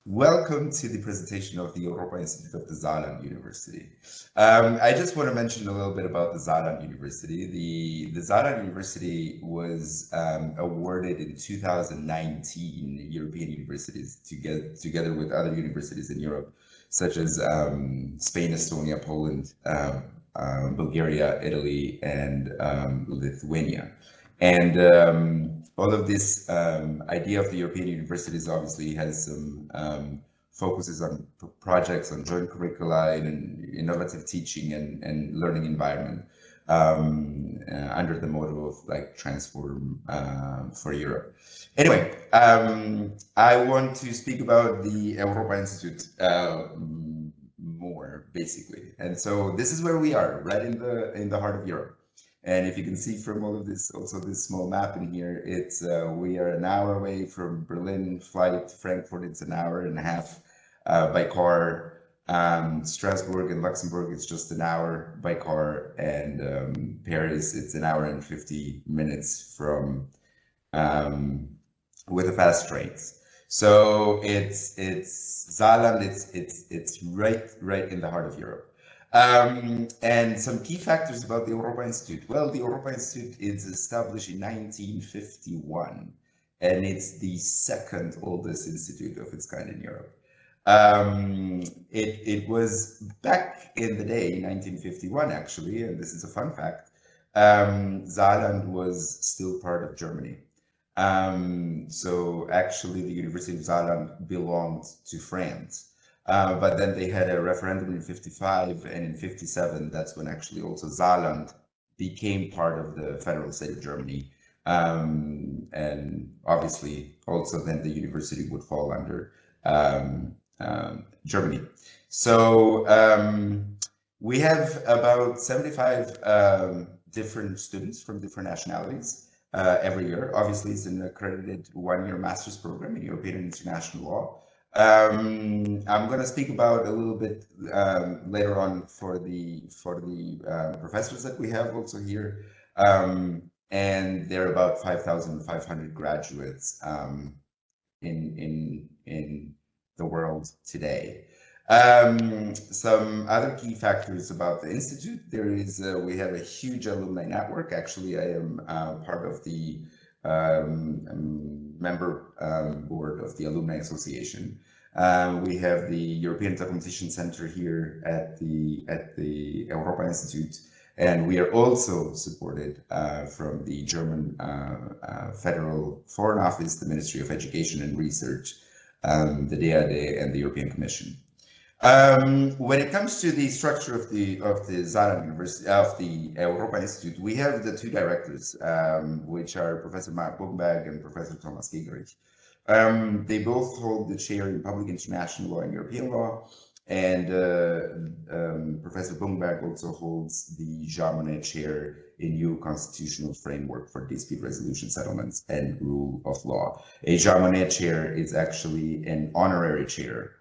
Welcome to the presentation of the Europa-Institut of the Saarland University. I just want to mention a little bit about the Saarland University. The Saarland University was awarded in 2019 European universities together with other universities in Europe, such as Spain, Estonia, Poland, Bulgaria, Italy, and Lithuania. And all of this idea of the European universities obviously has some focuses on projects on joint curricula and innovative teaching and learning environment under the motto of like transform for Europe. Anyway, I want to speak about the Europa-Institut more basically, and so this is where we are, right in the heart of Europe. And if you can see from all of this, also this small map in here, it's we are an hour away from Berlin. Flight Frankfurt, it's an hour and a half by car. Strasbourg and Luxembourg, it's just an hour by car, and Paris, it's an hour and 50 minutes from with the fast trains. So it's Saarland. It's right in the heart of Europe. And some key factors about the Europa-Institut. Well, the Europa-Institut is established in 1951, and it's the second oldest institute of its kind in Europe. It was back in the day, 1951 actually, and this is a fun fact, Saarland was still part of Germany. So actually the University of Saarland belonged to France. But then they had a referendum in 55, and in 57, that's when actually also Saarland became part of the federal state of Germany. And obviously also then the university would fall under Germany. So we have about 75 different students from different nationalities every year. Obviously, it's an accredited one-year master's program in European and International Law. I'm going to speak about a little bit later on for the professors that we have also here, and there are about 5,500 graduates in the world today. Some other key factors about the institute: there is we have a huge alumni network. Actually, I am part of the member board of the Alumni Association. We have the European Documentation Center here at the Europa-Institut, and we are also supported from the German Federal Foreign Office, the Ministry of Education and Research, the DAAD, and the European Commission. When it comes to the structure of the Saarland University, of the Europa-Institut, we have the two directors, which are Professor Mark Bugenberg and Professor Thomas Gigerich. They both hold the chair in Public International Law and European Law, and Professor Bugenberg also holds the Jean Monnet Chair in New Constitutional Framework for Dispute Resolution Settlements and Rule of Law. A Jean Monnet Chair is actually an honorary chair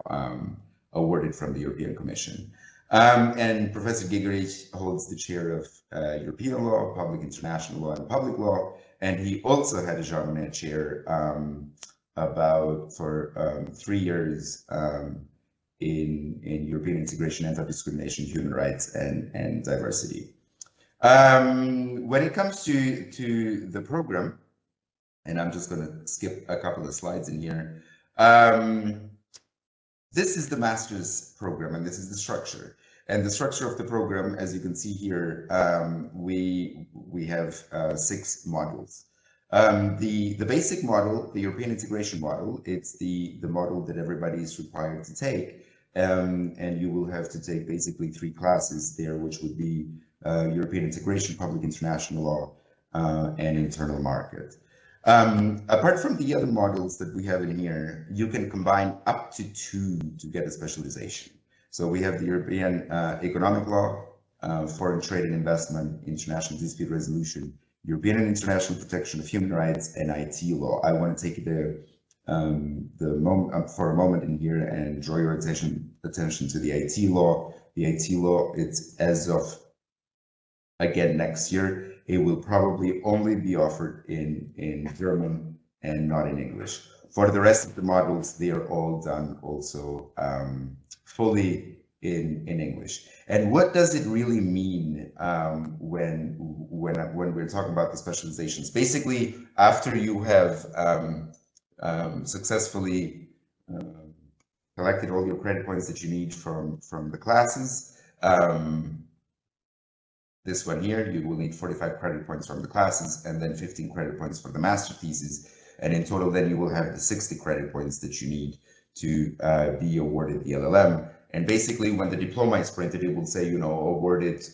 awarded from the European Commission. And Professor Gigerich holds the chair of European Law, Public International Law, and Public Law, and he also had a Jean Monnet Chair for 3 years in European integration, anti-discrimination, human rights, and diversity. When it comes to the program, and I'm just going to skip a couple of slides in here. This is the master's program, and this is the structure. And the structure of the program, as you can see here, we have 6 modules. The basic model, the European integration model, it's the model that everybody is required to take. And you will have to take basically 3 classes there, which would be European integration, public international law, and internal market. Apart from the other models that we have in here, you can combine up to 2 to get a specialization. So we have the European economic law, foreign trade and investment, international dispute resolution, European and international protection of human rights, and IT law. I want to take it for a moment in here and draw your attention to the IT law. The IT law, it's as of, again, next year, it will probably only be offered in German and not in English. For the rest of the modules, they are all done also fully in English. And what does it really mean when we're talking about the specializations? Basically, after you have successfully collected all your credit points that you need from the classes, this one here, you will need 45 credit points from the classes and then 15 credit points for the master thesis. And in total, then you will have the 60 credit points that you need to be awarded the LL.M. And basically, when the diploma is printed, it will say, awarded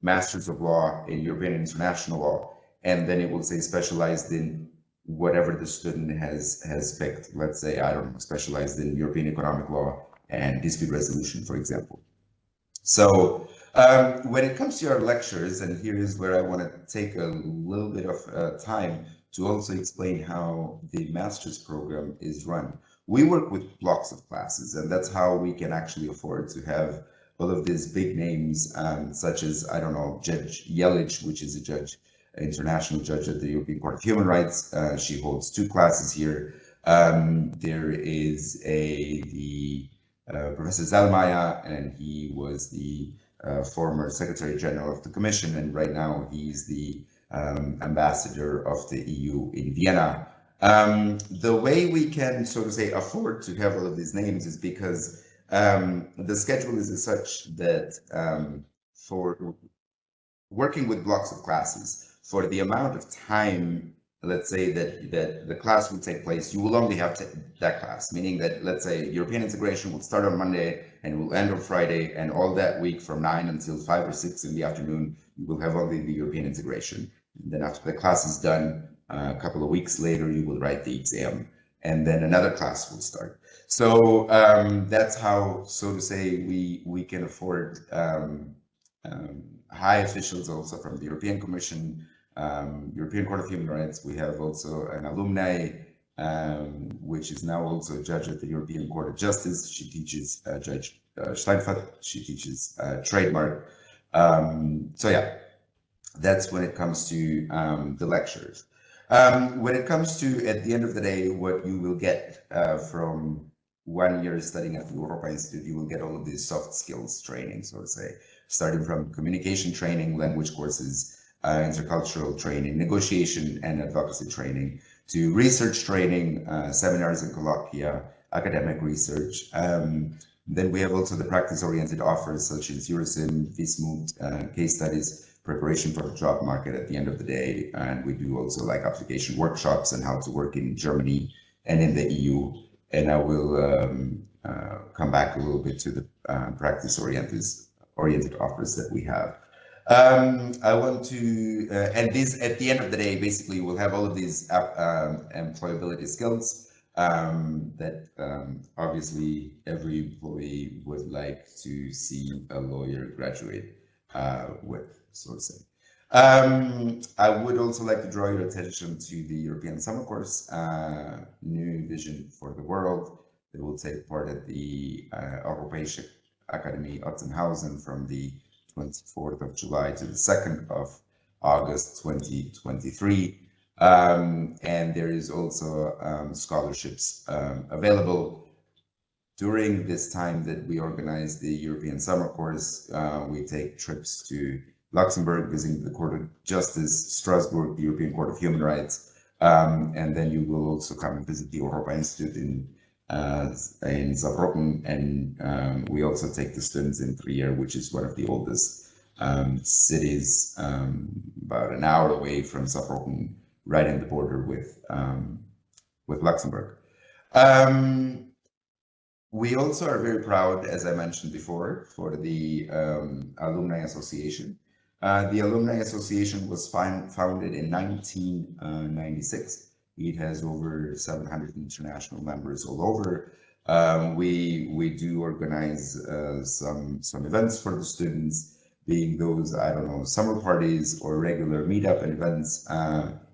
Masters of Law in European and International Law. And then it will say specialized in whatever the student has picked. Let's say, I don't know, specialized in European Economic Law and Dispute Resolution, for example. So when it comes to our lectures, and here is where I want to take a little bit of time to also explain how the master's program is run. We work with blocks of classes, and that's how we can actually afford to have all of these big names, such as, I don't know, Judge Jelic, which is a international judge at the European Court of Human Rights. She holds 2 classes here. There is Professor Zellmeyer, and he was the former Secretary General of the Commission, and right now he's the ambassador of the EU in Vienna. The way we can, so to say, afford to have all of these names is because the schedule is such that for working with blocks of classes, for the amount of time, let's say that the class will take place, you will only have that class, meaning that, let's say, European integration will start on Monday and will end on Friday, and all that week from 9 until 5 or 6 in the afternoon, you will have only the European integration. And then after the class is done, a couple of weeks later, you will write the exam, and then another class will start. So that's how, so to say, we can afford high officials also from the European Commission, European Court of Human Rights. We have also an alumni, which is now also a judge at the European Court of Justice. She teaches Judge Steinfeld. She teaches trademark. So yeah, that's when it comes to the lectures. When it comes to, at the end of the day, what you will get from 1 year studying at the Europa-Institut, you will get all of these soft skills training, so to say, starting from communication training, language courses, intercultural training, negotiation and advocacy training, to research training, seminars and colloquia, academic research. Then we have also the practice-oriented offers such as Eurosim, Vismut, case studies, preparation for the job market at the end of the day. And we do also like application workshops and how to work in Germany and in the EU. And I will come back a little bit to the practice-oriented offers that we have. I want to, and these, at the end of the day, basically we'll have all of these employability skills that obviously every employee would like to see a lawyer graduate with, so to say. I would also like to draw your attention to the European Summer Course, New Vision for the World. They will take part at the Europäische Akademie Ottenhausen from the 24th of July to the 2nd of August 2023. And there is also scholarships available. During this time that we organize the European Summer Course, we take trips to Luxembourg, visiting the Court of Justice, Strasbourg, the European Court of Human Rights, and then you will also come and visit the Europa-Institut in Saarbrücken, and we also take the students in Trier, which is one of the oldest cities, about an hour away from Saarbrücken, right in the border with Luxembourg. We also are very proud, as I mentioned before, for the Alumni Association. The Alumni Association was founded in 1996. It has over 700 international members all over. We do organize some events for the students, being those, I don't know, summer parties or regular meetup events,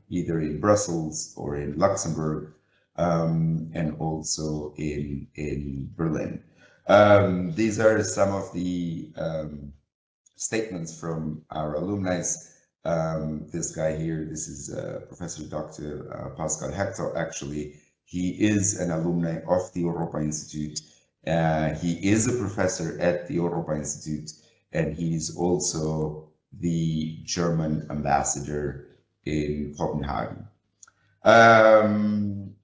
either in Brussels or in Luxembourg. and also in Berlin. These are some of the statements from our alumni. This guy here, this is Professor Dr. Pascal Hector. Actually, he is an alumni of the Europa-Institut. He is a professor at the Europa-Institut, and he's also the German ambassador in Copenhagen. And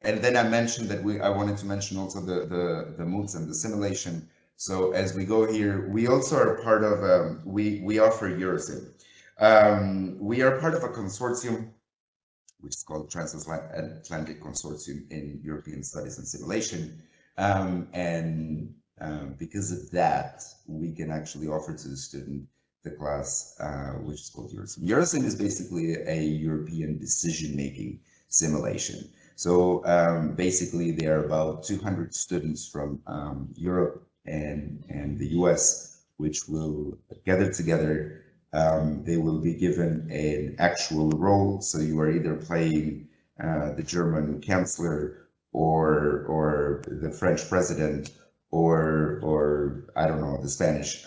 then I mentioned that I wanted to mention also the moots and the simulation. So as we go here, we also are part of, we offer Eurosim. We are part of a consortium, which is called Transatlantic Consortium in European Studies and Simulation. Because of that, we can actually offer to the student the class, which is called Eurosim. Eurosim is basically a European decision-making simulation. So basically, there are about 200 students from Europe and the US, which will gather together. They will be given an actual role. So you are either playing the German chancellor or the French president or I don't know, the Spanish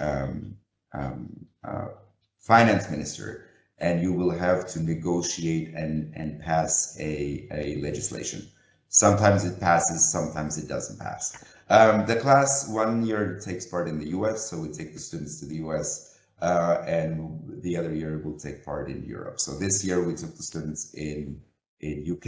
finance minister, and you will have to negotiate and pass a legislation. Sometimes it passes, sometimes it doesn't pass. The class 1 year takes part in the US, so we take the students to the US, and the other year will take part in Europe. So this year we took the students in UK,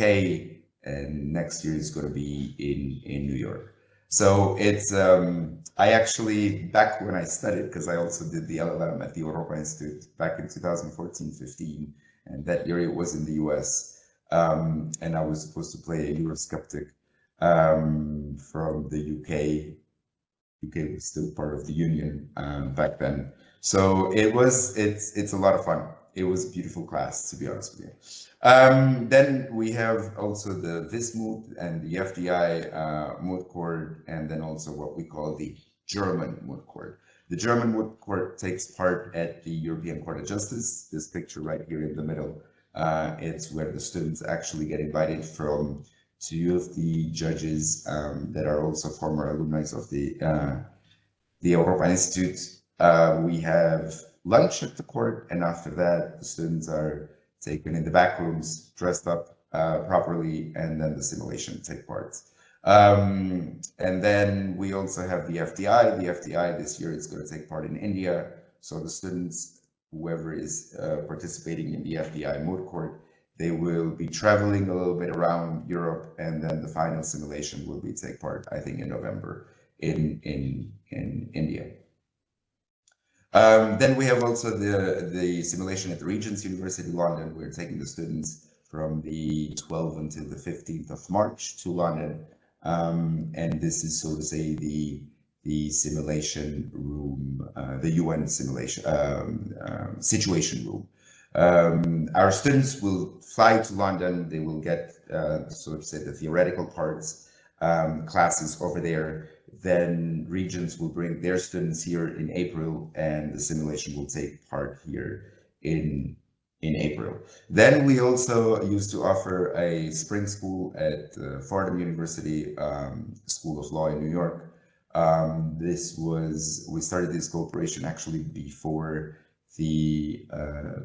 and next year is going to be in New York. So it's, I actually, back when I studied, because I also did the LL.M at the Europa-Institut back in 2014-15, and that year it was in the US, and I was supposed to play a Eurosceptic from the UK. UK was still part of the Union back then. So it's a lot of fun. It was a beautiful class, to be honest with you. Then we have also the Vismoot and the FDI moot court, and then also what we call the German moot court. The German moot court takes part at the European Court of Justice. This picture right here in the middle, it's where the students actually get invited from 2 of the judges that are also former alumni of the Europa-Institut. We have lunch at the court, and after that, the students are taken in the back rooms, dressed up properly, and then the simulation take part. And then we also have the FDI. The FDI this year is going to take part in India. So the students, whoever is participating in the FDI moot court, they will be traveling a little bit around Europe, and then the final simulation will be take part, I think, in November in India. Then we have also the simulation at the Regent's University London. We're taking the students from the 12th until the 15th of March to London. And this is, so to say, the simulation room, the UN simulation situation room. Our students will fly to London. They will get, so to say, the theoretical parts, classes over there. Then Regents will bring their students here in April, and the simulation will take part here in April. Then we also used to offer a spring school at Fordham University School of Law in New York. We started this cooperation actually before the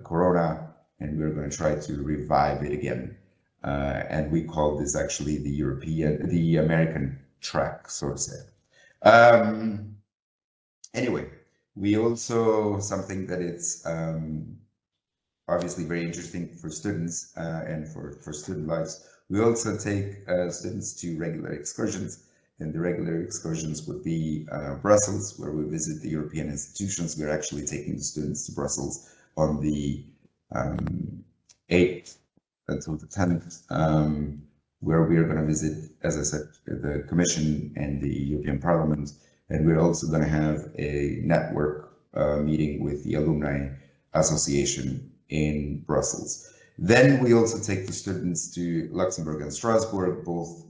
Corona, and we're going to try to revive it again. And we call this actually the American track, so to say. Anyway, we also, something that it's obviously very interesting for students and for student lives, we also take students to regular excursions, and the regular excursions would be Brussels, where we visit the European institutions. We're actually taking the students to Brussels on the 8th until the 10th, where we are going to visit, as I said, the Commission and the European Parliament, and we're also going to have a network meeting with the Alumni Association in Brussels. Then we also take the students to Luxembourg and Strasbourg, both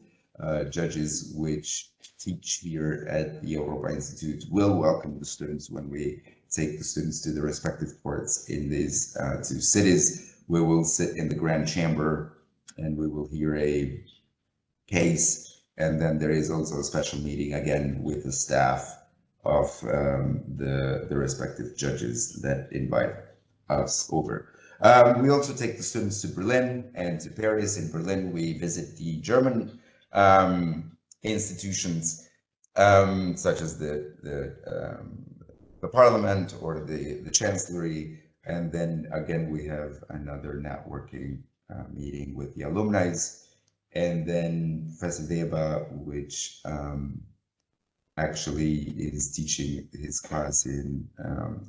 judges which teach here at the Europa-Institut will welcome the students when we take the students to the respective courts in these 2 cities. We will sit in the Grand Chamber and we will hear a case, and then there is also a special meeting again with the staff of the respective judges that invite us over. We also take the students to Berlin and to Paris. In Berlin, we visit the German institutions, such as the parliament or the chancellery. And then again, we have another networking meeting with the alumni. And then Professor Weber, which actually is teaching his class in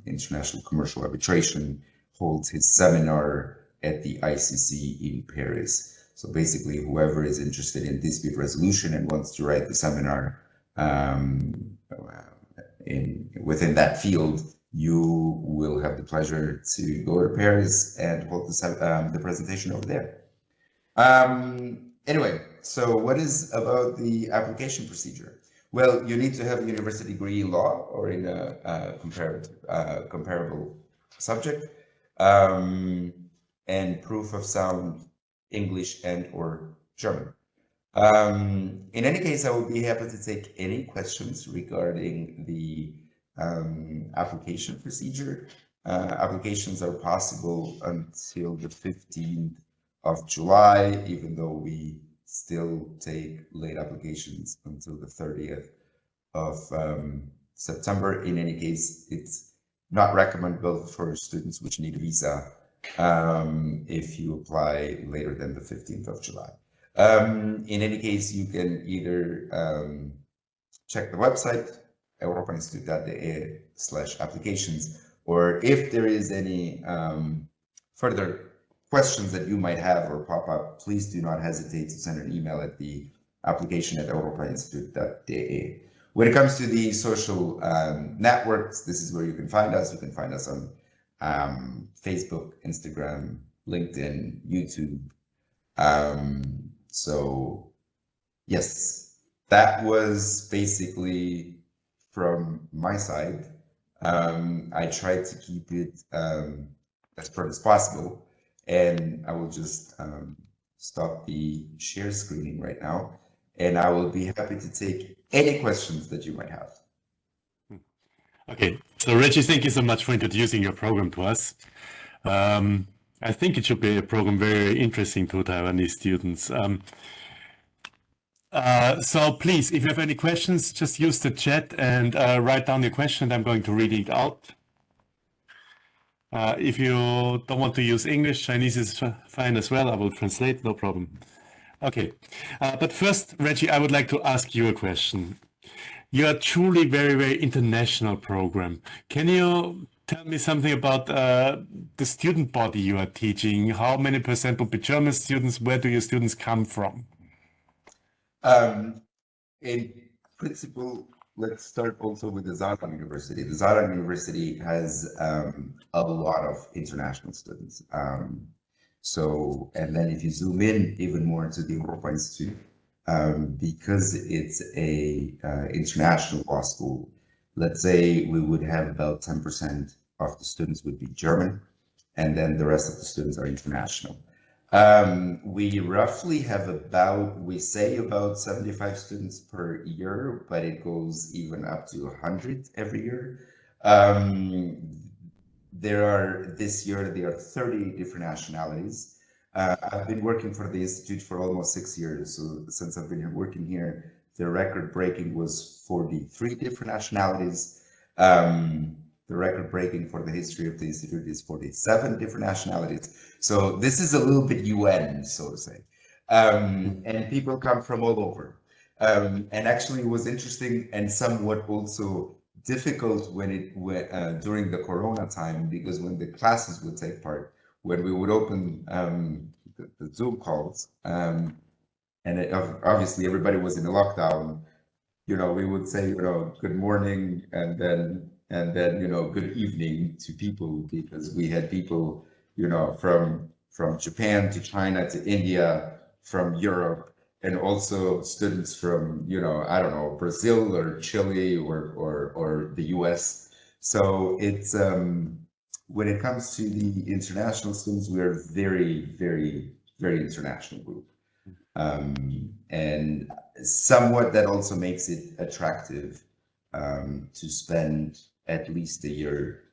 international commercial arbitration, holds his seminar at the ICC in Paris. So basically, whoever is interested in dispute resolution and wants to write the seminar within that field, you will have the pleasure to go to Paris and hold the presentation over there. Anyway, so what is about the application procedure? Well, you need to have a university degree in law or in a comparable subject, and proof of sound English and or German. In any case, I would be happy to take any questions regarding the application procedure. Applications are possible until the 15th of July, even though we still take late applications until the 30th of September. In any case, it's not recommendable for students which need a visa if you apply later than the 15th of July. In any case, you can either check the website, Europa-Institut.de/applications, or if there is any further questions that you might have or pop up, please do not hesitate to send an email at the application at Europa-Institut.de. When it comes to the social networks, this is where you can find us. You can find us on Facebook, Instagram, LinkedIn, YouTube. So yes, that was basically from my side. I tried to keep it as short as possible, and I will just stop the share screening right now, and I will be happy to take any questions that you might have. Okay, so Reggie, thank you so much for introducing your program to us. I think it should be a program very interesting to Taiwanese students. So please, if you have any questions, just use the chat and write down your question. I'm going to read it out. If you don't want to use English, Chinese is fine as well. I will translate, no problem. Okay, but first, Reggie, I would like to ask you a question. You are truly very, very international program. Can you tell me something about the student body you are teaching? How many percent will be German students? Where do your students come from? In principle, let's start also with the Saarland University. The Saarland University has a lot of international students. And then if you zoom in even more into the Europa-Institut, because it's a international law school, let's say we would have about 10% of the students would be German, and then the rest of the students are international. We roughly have about 75 students per year, but it goes even up to 100 every year. This year, there are 30 different nationalities. I've been working for the Institute for almost 6 years. So since I've been working here, the record breaking was 43 different nationalities. The record breaking for the history of the Institute is 47 different nationalities. So this is a little bit UN, so to say. And people come from all over. And actually it was interesting and somewhat also difficult during the Corona time, because when the classes would take part, when we would open the Zoom calls, and obviously everybody was in a lockdown, we would say, good morning, and then good evening to people, because we had people, from Japan to China to India, from Europe, and also students from, I don't know, Brazil or Chile or the US. So it's, when it comes to the international students, we are very, very very international group. And somewhat that also makes it attractive to spend at least a year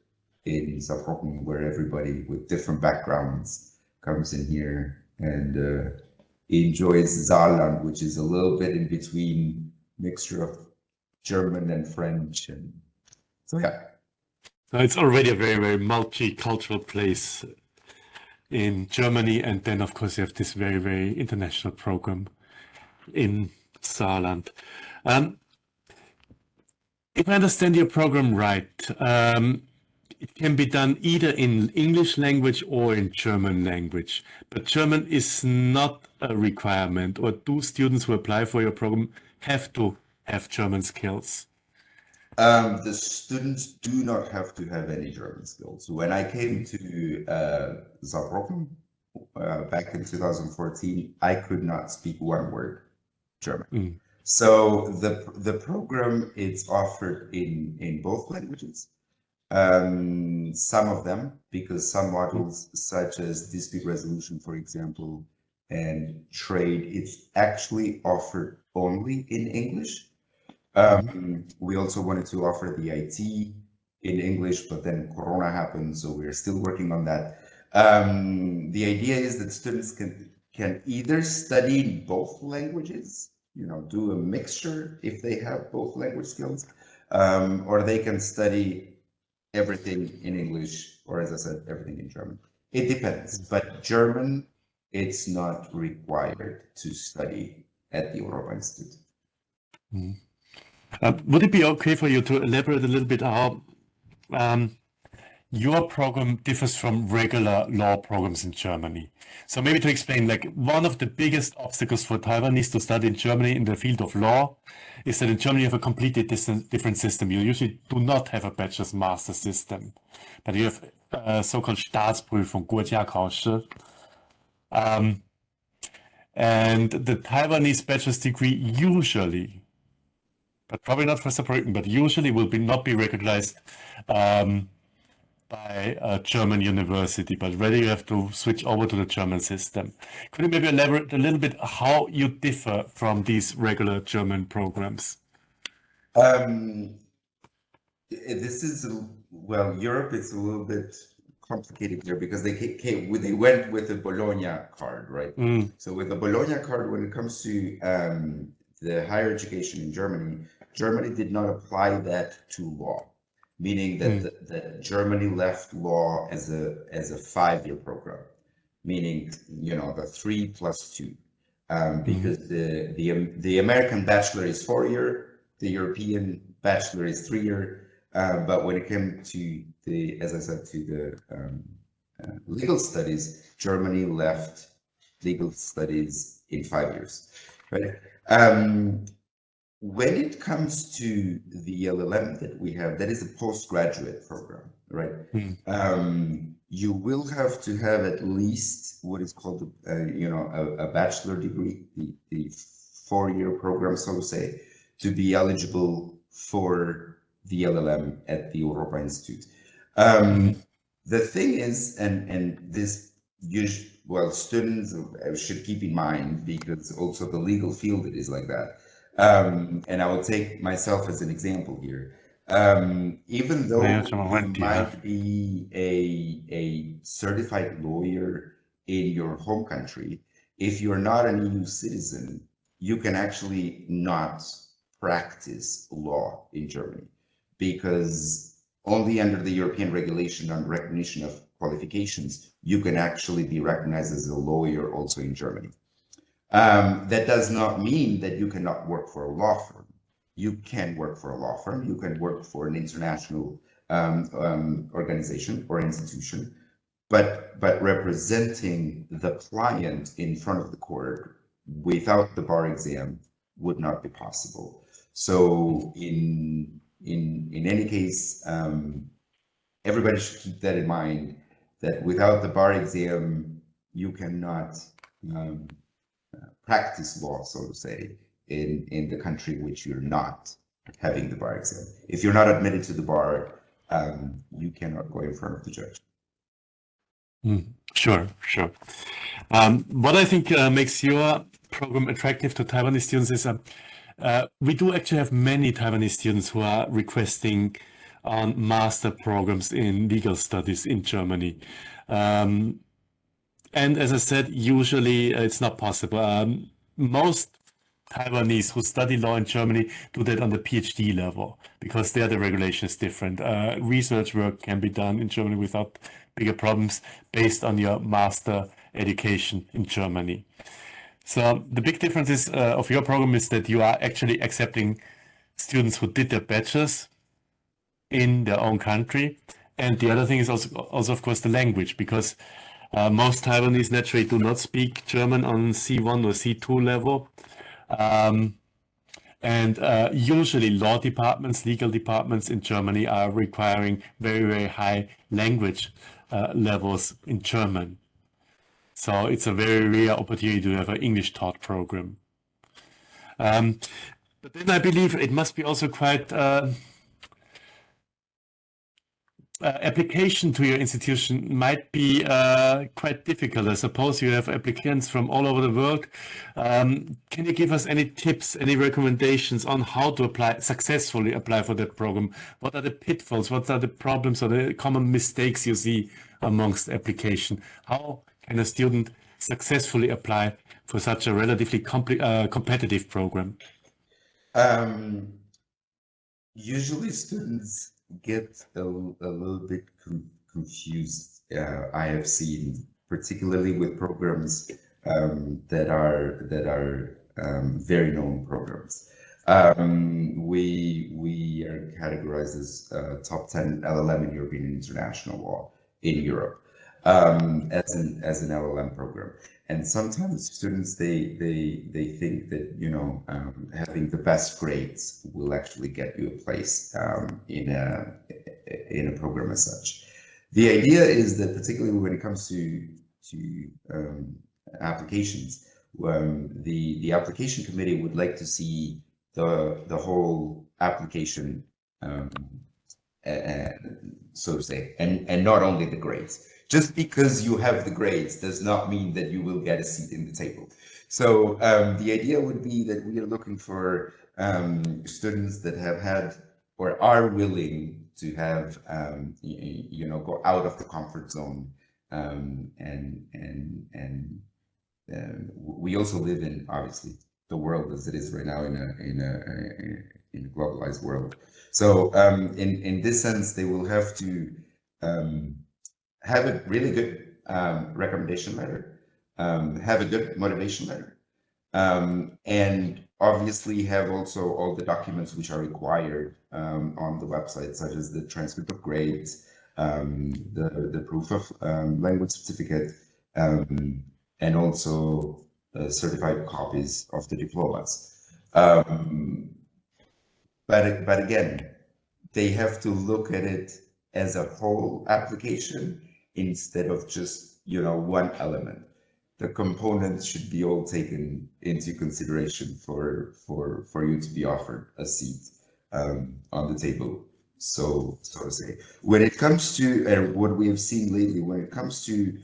in Saarbrücken, where everybody with different backgrounds comes in here and enjoys Saarland, which is a little bit in between mixture of German and French. And so, yeah. So it's already a very, very multicultural place in Germany. And then, of course, you have this very, very international program in Saarland. If I understand your program right, it can be done either in English language or in German language, but German is not a requirement. Or do students who apply for your program have to have German skills? The students do not have to have any German skills. When I came to Saarbrücken back in 2014, I could not speak one word German. So the program is offered in both languages. Some of them, because some modules such as dispute resolution, for example, and trade, it's actually offered only in English. We also wanted to offer the IT in English, but then Corona happened, so we're still working on that. The idea is that students can either study in both languages, do a mixture if they have both language skills, or they can study everything in English, or as I said, everything in German. It depends, but German, it's not required to study at the Europa-Institut. Would it be okay for you to elaborate a little bit how your program differs from regular law programs in Germany? So maybe to explain, like one of the biggest obstacles for Taiwanese to study in Germany in the field of law is that in Germany you have a completely different system. You usually do not have a bachelor's master system, but you have a so-called Staatsprüfung, 国家考试. And the Taiwanese bachelor's degree usually, but probably not for Saarbrücken, but usually will not be recognized by a German university, but rather you have to switch over to the German system. Could you maybe elaborate a little bit how you differ from these regular German programs? This is, well, Europe is a little bit complicated here because they went with the Bologna card, right? So with the Bologna card, when it comes to the higher education in Germany, Germany did not apply that to law, meaning that that Germany left law as a 5-year program, meaning the 3 plus 2, because the American bachelor is 4-year, the European bachelor is 3-year, but when it came to the, as I said, to the legal studies, Germany left legal studies in 5 years, right? When it comes to the LL.M that we have, that is a postgraduate program, right? You will have to have at least what is called a bachelor degree, the 4-year program, so to say, to be eligible for the LL.M at the Europa-Institut. The thing is, and this students should keep in mind, because also the legal field, it is like that. And I will take myself as an example here. Even though you might be a certified lawyer in your home country, if you're not an EU citizen, you can actually not practice law in Germany, because only under the European regulation on recognition of qualifications, you can actually be recognized as a lawyer also in Germany. That does not mean that you cannot work for a law firm. You can work for a law firm. You can work for an international organization or institution, but representing the client in front of the court without the bar exam would not be possible. So in any case, everybody should keep that in mind, that without the bar exam, you cannot practice law, so to say, in the country in which you're not having the bar exam. If you're not admitted to the bar, you cannot go in front of the judge. Sure, sure. What I think makes your program attractive to Taiwanese students is we do actually have many Taiwanese students who are requesting on master programs in legal studies in Germany. And as I said, usually it's not possible. Most Taiwanese who study law in Germany do that on the PhD level because there the regulation is different. Research work can be done in Germany without bigger problems based on your master education in Germany. So the big difference is of your program is that you are actually accepting students who did their bachelor's in their own country. And the other thing is also of course, the language, because most Taiwanese naturally do not speak German on C1 or C2 level. And usually law departments, legal departments in Germany are requiring very, very high language levels in German. So it's a very rare opportunity to have an English taught program. But then I believe it must be also quite application to your institution might be quite difficult. I suppose you have applicants from all over the world. Can you give us any tips, any recommendations on how to successfully apply for that program? What are the pitfalls? What are the problems or the common mistakes you see amongst application? How can a student successfully apply for such a relatively competitive program? Usually students get a little bit confused. I have seen, particularly with programs that are very known programs. We are categorized as top 10 LL.M in European and International Law in Europe as an LL.M program. And sometimes students they think that having the best grades will actually get you a place in a program as such. The idea is that particularly when it comes to applications, the application committee would like to see the whole application, so to say, and not only the grades. Just because you have the grades does not mean that you will get a seat in the table. So the idea would be that we are looking for students that have had or are willing to have, go out of the comfort zone. We also live in, obviously, the world as it is right now in a globalized world. So in this sense, they will have to have a really good recommendation letter, have a good motivation letter, and obviously have also all the documents which are required on the website, such as the transcript of grades, the proof of language certificate, and also certified copies of the diplomas. But again, they have to look at it as a whole application instead of just one element. The components should be all taken into consideration for you to be offered a seat on the table, so to say. When it comes to what we have seen lately, when it comes to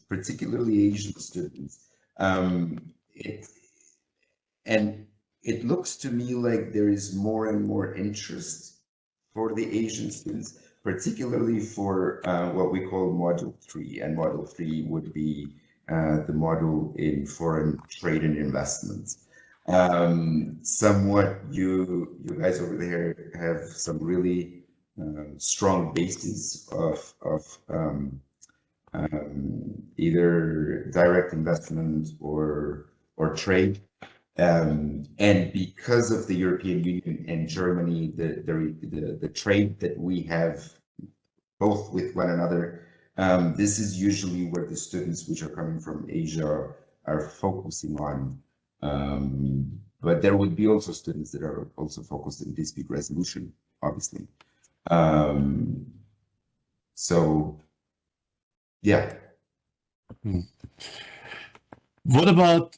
particularly Asian students, it looks to me like there is more and more interest for the Asian students, particularly for what we call Module 3. And Module 3 would be the module in foreign trade and investments. Somewhat, you guys over there have some really strong bases of either direct investment or trade. And because of the European Union and Germany, the trade that we have both with one another, this is usually where the students which are coming from Asia are focusing on. But there would be also students that are also focused in dispute resolution, obviously. So, yeah. What about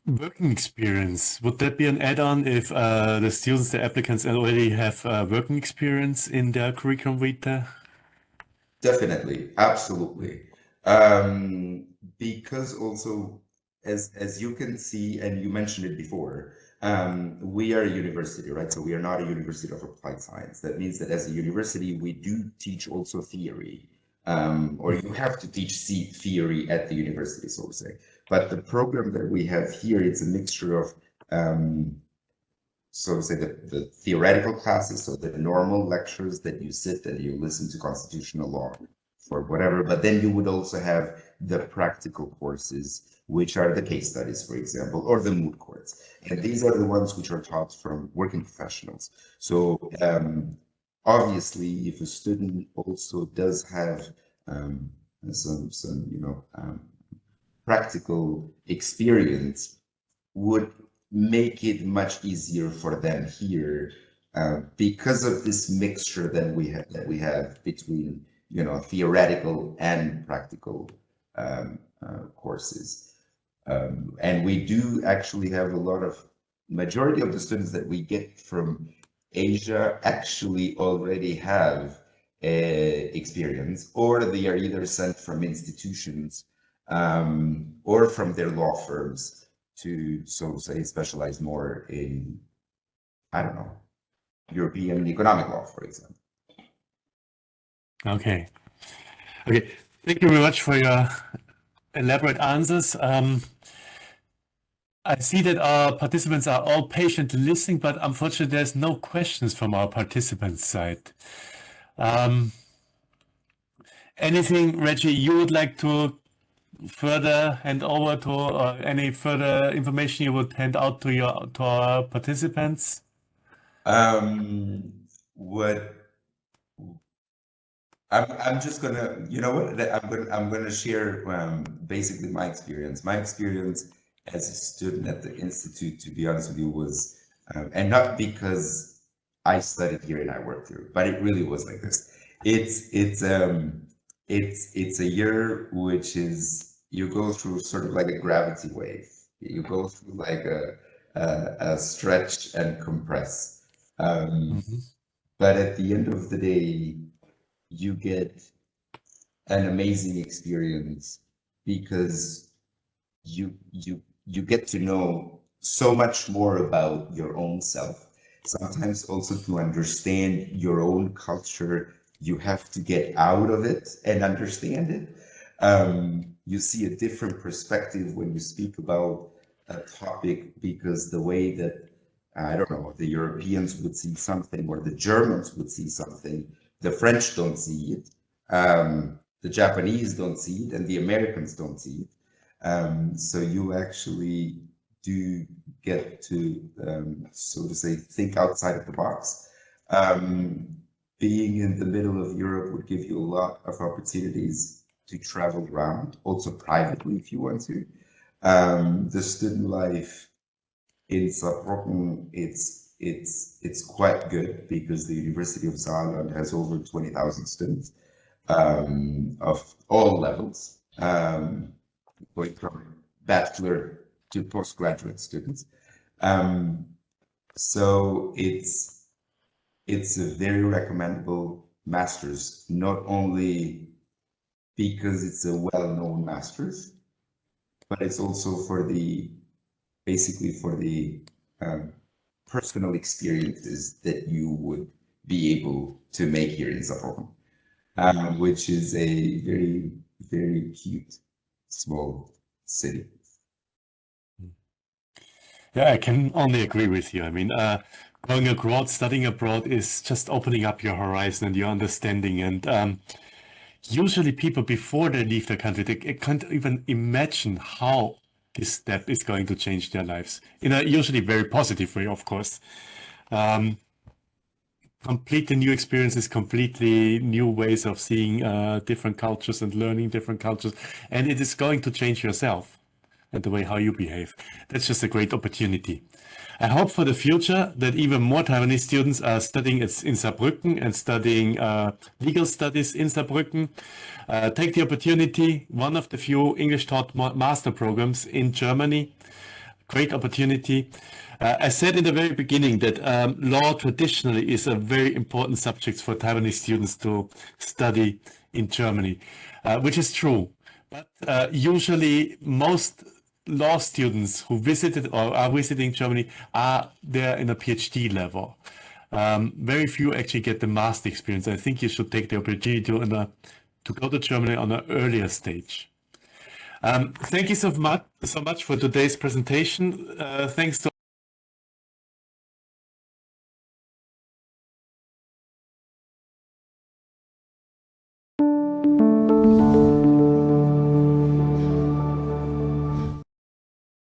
working experience? Would that be an add-on if the students, the applicants already have working experience in their curriculum vitae? Definitely, absolutely. Because also, as you can see, and you mentioned it before, we are a university, right? So we are not a university of applied science. That means that as a university, we do teach also theory, or you have to teach theory at the university, so to say. But the program that we have here, it's a mixture of, so to say, the theoretical classes, so the normal lectures that you sit and you listen to constitutional law for whatever, but then you would also have the practical courses, which are the case studies, for example, or the moot courts. And these are the ones which are taught from working professionals. So obviously, if a student also does have some practical experience, would make it much easier for them here because of this mixture that we have between theoretical and practical courses. And we do actually have majority of the students that we get from Asia actually already have experience, or they are either sent from institutions or from their law firms to, so to say, specialize more in, I don't know, European economic law, for example. Okay. Thank you very much for your elaborate answers. I see that our participants are all patiently listening, but unfortunately, there's no questions from our participants' side. Anything, Reggie, you would like to further hand over to, or any further information you would hand out to our participants? I'm just gonna, I'm gonna share basically my experience. My experience as a student at the Institute, to be honest with you, was, and not because I studied here and I worked here, but it really was like this. It's a year which is, you go through sort of like a gravity wave. You go through like a stretch and compress. But at the end of the day, you get an amazing experience because you get to know so much more about your own self. Sometimes also to understand your own culture, you have to get out of it and understand it. You see a different perspective when you speak about a topic, because the way that, I don't know, the Europeans would see something, or the Germans would see something, the French don't see it, the Japanese don't see it, and the Americans don't see it. So you actually do get to, so to say, think outside of the box. Being in the middle of Europe would give you a lot of opportunities to travel around, also privately if you want to. The student life in Saarbrücken, it's quite good because the University of Saarland has over 20,000 students of all levels, going from bachelor to postgraduate students. So it's a very recommendable master's, not only because it's a well-known master's, but it's also basically for the personal experiences that you would be able to make here in Saarbrücken, which is a very, very cute, small city. Yeah, I can only agree with you. I mean, going abroad, studying abroad is just opening up your horizon and your understanding. And usually people, before they leave the country, they can't even imagine how this step is going to change their lives in a usually very positive way, of course. Completely new experiences, completely new ways of seeing different cultures and learning different cultures. And it is going to change yourself and the way how you behave. That's just a great opportunity. I hope for the future that even more Taiwanese students are studying in Saarbrücken and studying legal studies in Saarbrücken. Take the opportunity, one of the few English taught master programs in Germany. great opportunity. I said in the very beginning that law traditionally is a very important subject for Taiwanese students to study in Germany, which is true. But usually most law students who visited or are visiting Germany are there in a PhD level. Very few actually get the master experience. I think you should take the opportunity to go to Germany on an earlier stage. Thank you so much for today's presentation. Thanks to